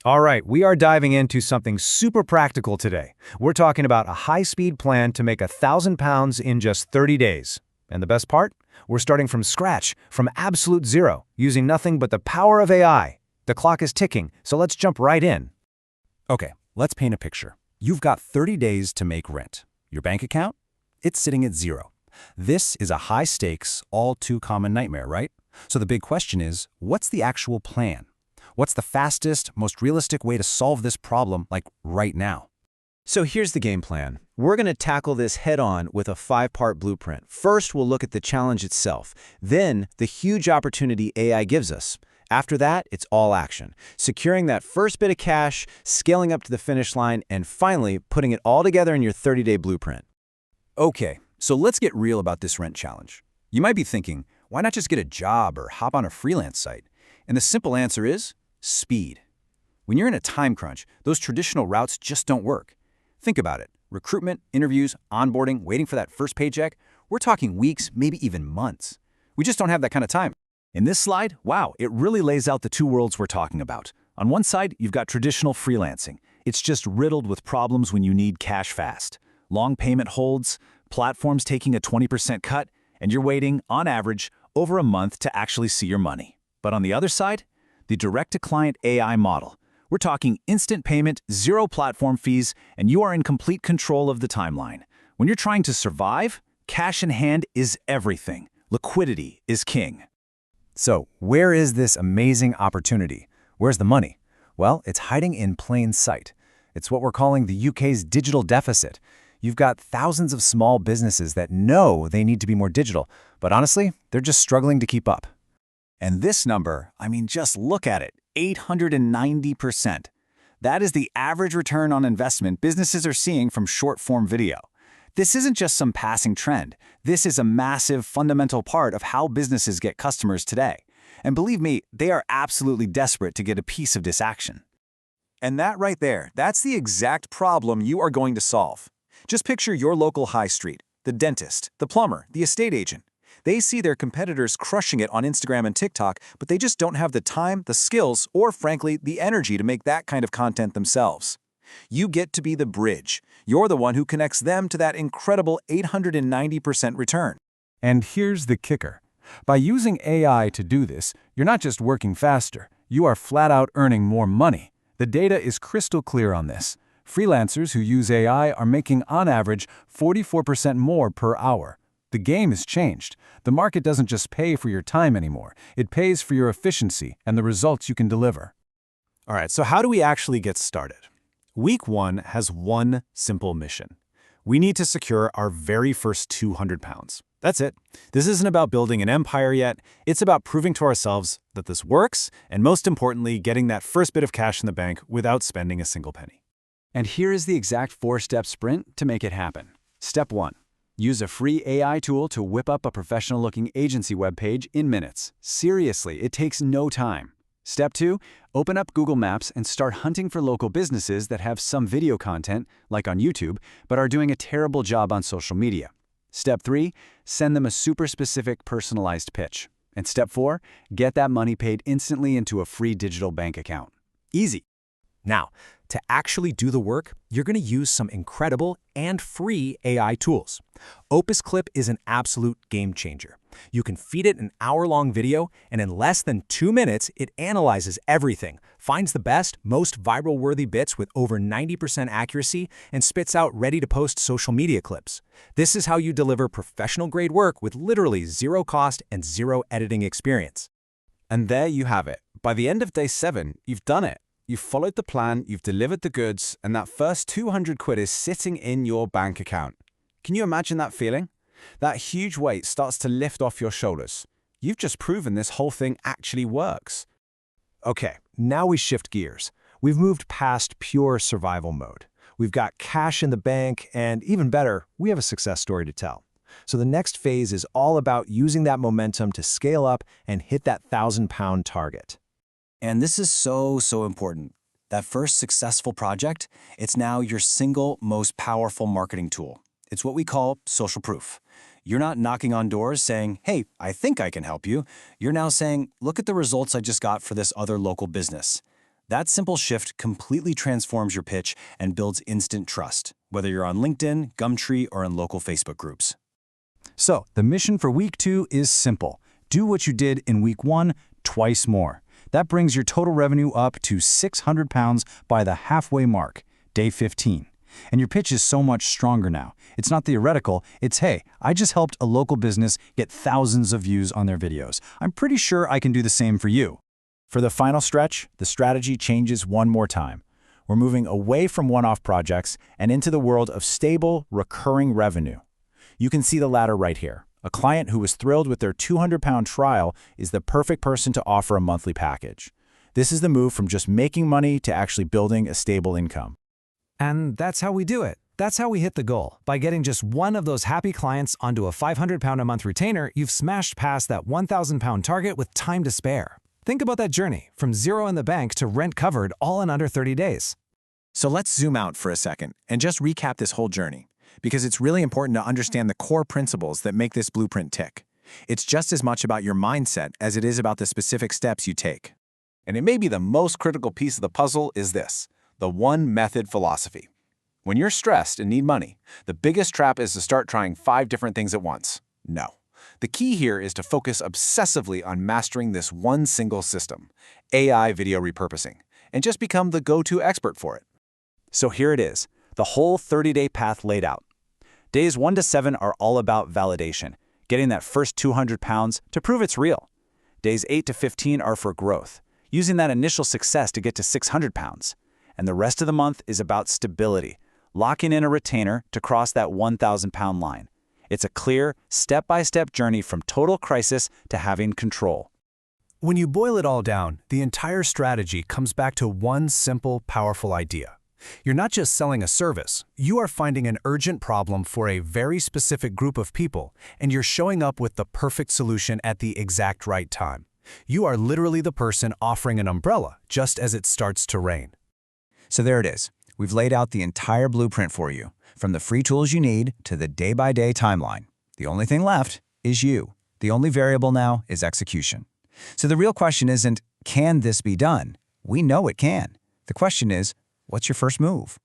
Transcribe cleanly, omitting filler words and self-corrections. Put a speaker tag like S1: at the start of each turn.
S1: All right, we are diving into something super practical today. We're talking about a high-speed plan to make £1,000 in just 30 days. And the best part? We're starting from scratch, from absolute zero, using nothing but the power of AI. The clock is ticking, so let's jump right in.
S2: Okay, let's paint a picture. You've got 30 days to make rent. Your bank account? It's sitting at zero. This is a high-stakes, all-too-common nightmare, right? So the big question is, what's the actual plan? What's the fastest, most realistic way to solve this problem, like right now?
S1: So here's the game plan. We're going to tackle this head-on with a 5-part blueprint. First, we'll look at the challenge itself, then the huge opportunity AI gives us. After that, it's all action, securing that first bit of cash, scaling up to the finish line, and finally putting it all together in your 30-day blueprint.
S2: Okay, so let's get real about this rent challenge. You might be thinking, why not just get a job or hop on a freelance site? And the simple answer is speed. When you're in a time crunch, those traditional routes just don't work. Think about it. Recruitment, interviews, onboarding, waiting for that first paycheck, we're talking weeks, maybe even months. We just don't have that kind of time. In this slide, wow, it really lays out the two worlds we're talking about. On one side, you've got traditional freelancing. It's just riddled with problems when you need cash fast. Long payment holds, platforms taking a 20% cut, and you're waiting, on average, over a month to actually see your money. But on the other side, the direct-to-client AI model. We're talking instant payment, zero platform fees, and you are in complete control of the timeline. When you're trying to survive, cash in hand is everything. Liquidity is king.
S1: So, where is this amazing opportunity? Where's the money? Well, it's hiding in plain sight. It's what we're calling the UK's digital deficit. You've got thousands of small businesses that know they need to be more digital, but honestly, they're just struggling to keep up.
S2: And this number, I mean, just look at it, 890%. That is the average return on investment businesses are seeing from short-form video. This isn't just some passing trend. This is a massive, fundamental part of how businesses get customers today. And believe me, they are absolutely desperate to get a piece of this action. And that right there, that's the exact problem you are going to solve. Just picture your local high street, the dentist, the plumber, the estate agent. They see their competitors crushing it on Instagram and TikTok, but they just don't have the time, the skills, or frankly, the energy to make that kind of content themselves. You get to be the bridge. You're the one who connects them to that incredible 890% return.
S3: And here's the kicker. By using AI to do this, you're not just working faster, you are flat out earning more money. The data is crystal clear on this. Freelancers who use AI are making, on average, 44% more per hour. The game has changed. The market doesn't just pay for your time anymore. It pays for your efficiency and the results you can deliver.
S1: All right, so how do we actually get started? Week 1 has one simple mission. We need to secure our very first £200. That's it. This isn't about building an empire yet. It's about proving to ourselves that this works, and most importantly, getting that first bit of cash in the bank without spending a single penny.
S2: And here is the exact 4-step sprint to make it happen. Step 1. Use a free AI tool to whip up a professional-looking agency webpage in minutes. Seriously, it takes no time. Step 2. Open up Google Maps and start hunting for local businesses that have some video content, like on YouTube, but are doing a terrible job on social media. Step 3. Send them a super specific personalized pitch. And Step 4. Get that money paid instantly into a free digital bank account. Easy.
S1: Now, to actually do the work, you're going to use some incredible and free AI tools. Opus Clip is an absolute game changer. You can feed it an hour-long video, and in less than 2 minutes, it analyzes everything, finds the best, most viral-worthy bits with over 90% accuracy, and spits out ready-to-post social media clips. This is how you deliver professional-grade work with literally zero cost and zero editing experience.
S4: And there you have it. By the end of day 7, you've done it. You've followed the plan, you've delivered the goods, and that first 200 quid is sitting in your bank account. Can you imagine that feeling? That huge weight starts to lift off your shoulders. You've just proven this whole thing actually works.
S1: Okay, now we shift gears. We've moved past pure survival mode. We've got cash in the bank, and even better, we have a success story to tell. So the next phase is all about using that momentum to scale up and hit that £1,000 target.
S2: And this is so important. That first successful project, it's now your single most powerful marketing tool. It's what we call social proof. You're not knocking on doors saying, hey, I think I can help you. You're now saying, look at the results I just got for this other local business. That simple shift completely transforms your pitch and builds instant trust, whether you're on LinkedIn, Gumtree, or in local Facebook groups.
S3: So, the mission for week 2 is simple. Do what you did in week 1, twice more. That brings your total revenue up to £600 by the halfway mark, day 15. And your pitch is so much stronger now. It's not theoretical, it's, hey, I just helped a local business get thousands of views on their videos. I'm pretty sure I can do the same for you.
S1: For the final stretch, the strategy changes one more time. We're moving away from one-off projects and into the world of stable, recurring revenue. You can see the ladder right here. A client who was thrilled with their £200 trial is the perfect person to offer a monthly package. This is the move from just making money to actually building a stable income.
S3: And that's how we do it. That's how we hit the goal. By getting just one of those happy clients onto a £500 a month retainer, you've smashed past that £1,000 target with time to spare. Think about that journey, from zero in the bank to rent covered, all in under 30 days.
S1: So let's zoom out for a second and just recap this whole journey, because it's really important to understand the core principles that make this blueprint tick. It's just as much about your mindset as it is about the specific steps you take.
S2: And it may be the most critical piece of the puzzle is this, the one method philosophy. When you're stressed and need money, the biggest trap is to start trying 5 different things at once. No. The key here is to focus obsessively on mastering this one single system, AI video repurposing, and just become the go-to expert for it.
S1: So here it is, the whole 30-day path laid out. Days 1 to 7 are all about validation, getting that first £200 to prove it's real. Days 8 to 15 are for growth, using that initial success to get to £600. And the rest of the month is about stability, locking in a retainer to cross that £1,000 line. It's a clear, step-by-step journey from total crisis to having control.
S5: When you boil it all down, the entire strategy comes back to one simple, powerful idea. You're not just selling a service, you are finding an urgent problem for a very specific group of people, and you're showing up with the perfect solution at the exact right time. You are literally the person offering an umbrella just as it starts to rain.
S2: So there it is. We've laid out the entire blueprint for you, from the free tools you need to the day-by-day timeline. The only thing left is you. The only variable now is execution. So the real question isn't, can this be done? We know it can. The question is, what's your first move?